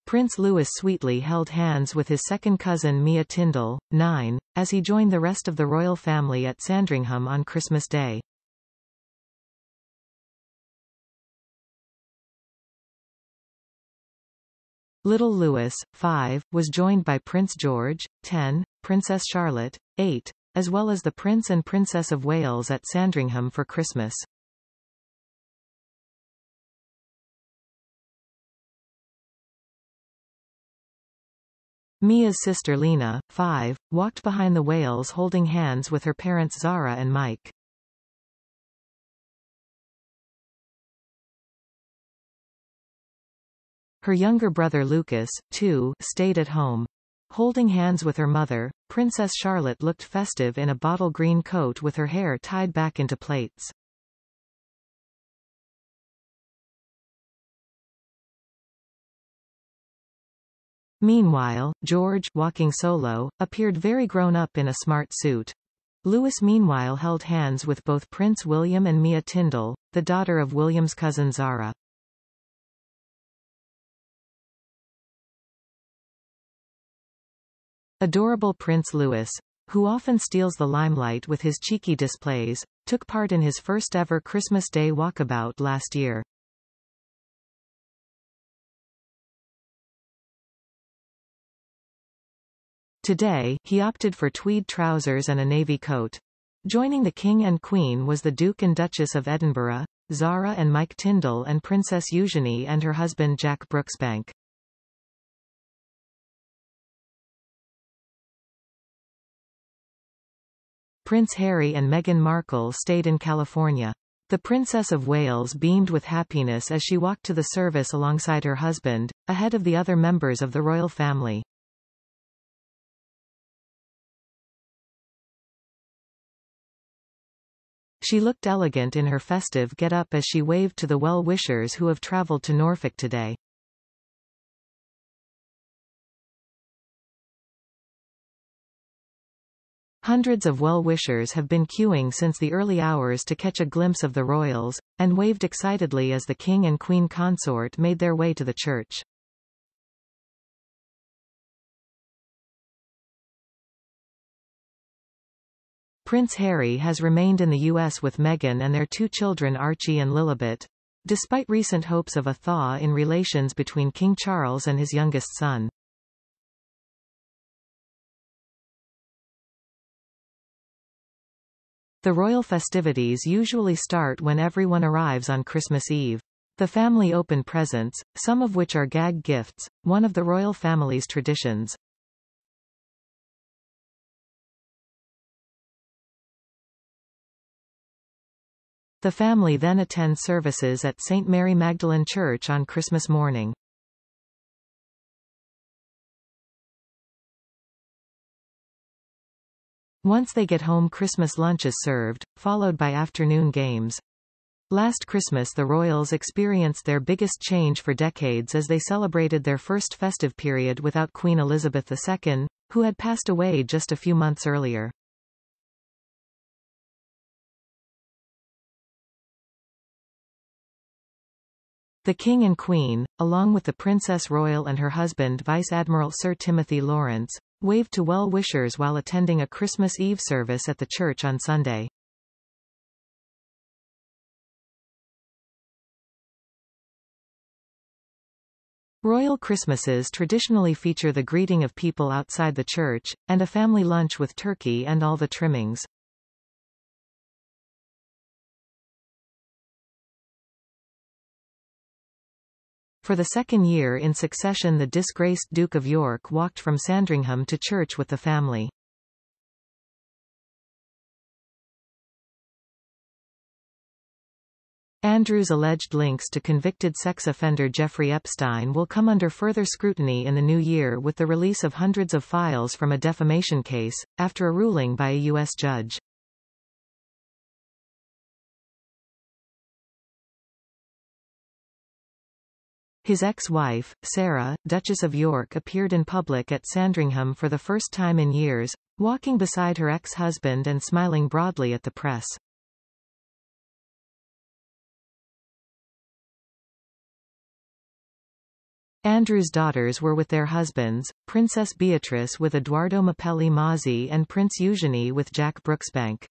Prince Louis sweetly held hands with his second cousin Mia Tindall, 9, as he joined the rest of the royal family at Sandringham on Christmas Day. Little Louis, 5, was joined by Prince George, 10, Princess Charlotte, 8, as well as the Prince and Princess of Wales at Sandringham for Christmas. Mia's sister Lena, 5, walked behind the Wales holding hands with her parents Zara and Mike. Her younger brother Lucas, 2, stayed at home. Holding hands with her mother, Princess Charlotte looked festive in a bottle green coat with her hair tied back into plaits. Meanwhile, George, walking solo, appeared very grown up in a smart suit. Louis meanwhile held hands with both Prince William and Mia Tindall, the daughter of William's cousin Zara. Adorable Prince Louis, who often steals the limelight with his cheeky displays, took part in his first-ever Christmas Day walkabout last year. Today, he opted for tweed trousers and a navy coat. Joining the King and Queen was the Duke and Duchess of Edinburgh, Zara and Mike Tindall, and Princess Eugenie and her husband Jack Brooksbank. Prince Harry and Meghan Markle stayed in California. The Princess of Wales beamed with happiness as she walked to the service alongside her husband, ahead of the other members of the royal family. She looked elegant in her festive get-up as she waved to the well-wishers who have traveled to Norfolk today. Hundreds of well-wishers have been queuing since the early hours to catch a glimpse of the royals, and waved excitedly as the King and Queen consort made their way to the church. Prince Harry has remained in the U.S. with Meghan and their 2 children Archie and Lilibet, despite recent hopes of a thaw in relations between King Charles and his youngest son. The royal festivities usually start when everyone arrives on Christmas Eve. The family open presents, some of which are gag gifts, one of the royal family's traditions. The family then attends services at St. Mary Magdalene Church on Christmas morning. Once they get home, Christmas lunch is served, followed by afternoon games. Last Christmas the royals experienced their biggest change for decades as they celebrated their first festive period without Queen Elizabeth II, who had passed away just a few months earlier. The King and Queen, along with the Princess Royal and her husband Vice Admiral Sir Timothy Lawrence, waved to well-wishers while attending a Christmas Eve service at the church on Sunday. Royal Christmases traditionally feature the greeting of people outside the church, and a family lunch with turkey and all the trimmings. For the second year in succession, the disgraced Duke of York walked from Sandringham to church with the family. Andrew's alleged links to convicted sex offender Jeffrey Epstein will come under further scrutiny in the new year with the release of hundreds of files from a defamation case, after a ruling by a U.S. judge. His ex-wife, Sarah, Duchess of York, appeared in public at Sandringham for the first time in years, walking beside her ex-husband and smiling broadly at the press. Andrew's daughters were with their husbands, Princess Beatrice with Eduardo Mapelli Mozzi and Prince Eugenie with Jack Brooksbank.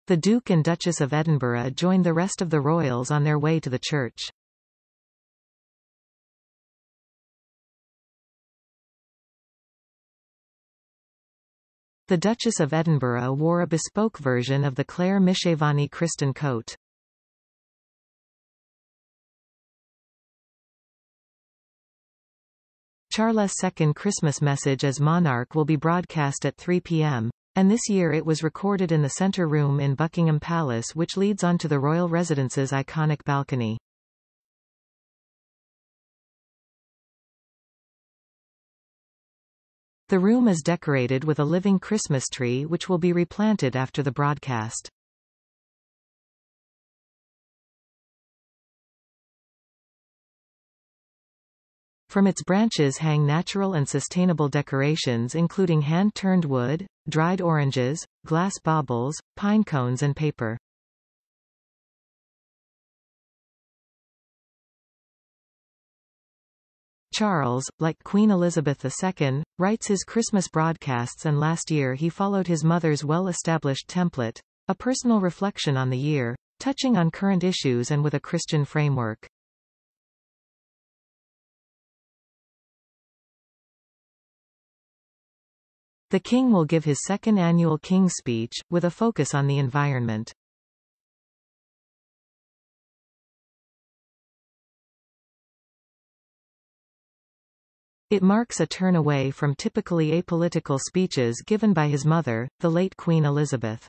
The Duke and Duchess of Edinburgh joined the rest of the royals on their way to the church. The Duchess of Edinburgh wore a bespoke version of the Claire Mishevani Kristin coat. Charles' second Christmas message as monarch will be broadcast at 3 p.m. and this year it was recorded in the centre room in Buckingham Palace, which leads onto the royal residence's iconic balcony. The room is decorated with a living Christmas tree which will be replanted after the broadcast. From its branches hang natural and sustainable decorations including hand-turned wood, dried oranges, glass baubles, pine cones and paper. Charles, like Queen Elizabeth II, writes his Christmas broadcasts, and last year he followed his mother's well-established template, a personal reflection on the year, touching on current issues and with a Christian framework. The King will give his second annual King's Speech, with a focus on the environment. It marks a turn away from typically apolitical speeches given by his mother, the late Queen Elizabeth.